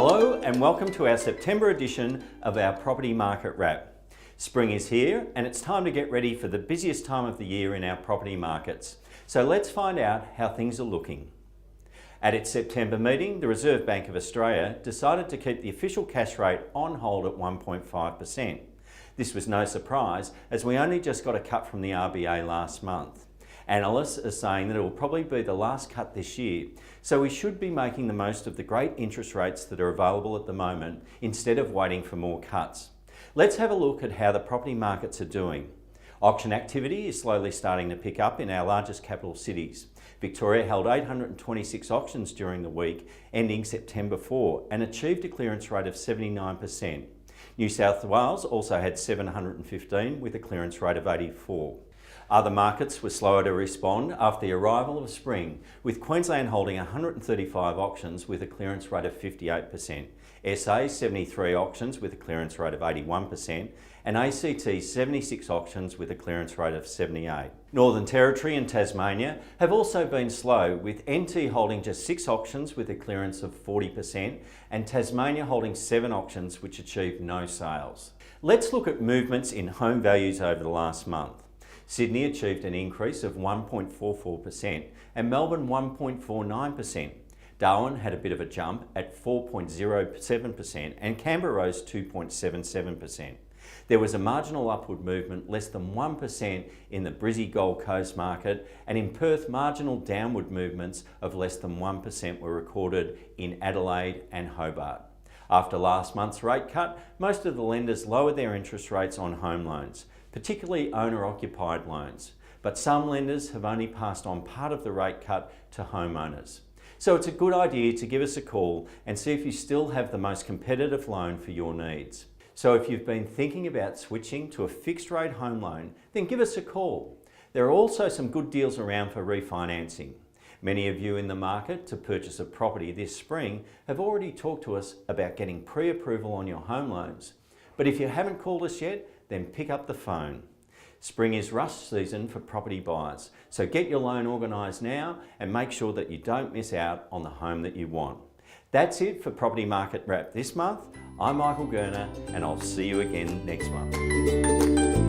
Hello and welcome to our September edition of our Property Market Wrap. Spring is here and it's time to get ready for the busiest time of the year in our property markets. So let's find out how things are looking. At its September meeting, the Reserve Bank of Australia decided to keep the official cash rate on hold at 1.5%. This was no surprise as we only just got a cut from the RBA last month. Analysts are saying that it will probably be the last cut this year, so we should be making the most of the great interest rates that are available at the moment instead of waiting for more cuts. Let's have a look at how the property markets are doing. Auction activity is slowly starting to pick up in our largest capital cities. Victoria held 826 auctions during the week, ending September 4, and achieved a clearance rate of 79%. New South Wales also had 715 with a clearance rate of 84. Other markets were slower to respond after the arrival of spring, with Queensland holding 135 auctions with a clearance rate of 58%, SA 73 auctions with a clearance rate of 81%, and ACT 76 auctions with a clearance rate of 78. Northern Territory and Tasmania have also been slow, with NT holding just 6 auctions with a clearance of 40% and Tasmania holding 7 auctions which achieved no sales. Let's look at movements in home values over the last month. Sydney achieved an increase of 1.44% and Melbourne 1.49%. Darwin had a bit of a jump at 4.07% and Canberra rose 2.77%. There was a marginal upward movement less than 1% in the Brizzy Gold Coast market, and in Perth marginal downward movements of less than 1% were recorded in Adelaide and Hobart. After last month's rate cut, most of the lenders lowered their interest rates on home loans, particularly owner-occupied loans, but some lenders have only passed on part of the rate cut to homeowners. So it's a good idea to give us a call and see if you still have the most competitive loan for your needs. So if you've been thinking about switching to a fixed rate home loan, then give us a call. There are also some good deals around for refinancing. Many of you in the market to purchase a property this spring have already talked to us about getting pre-approval on your home loans. But if you haven't called us yet, then pick up the phone. Spring is rush season for property buyers, so get your loan organised now and make sure that you don't miss out on the home that you want. That's it for Property Market Wrap this month. I'm Michael Gurner and I'll see you again next month.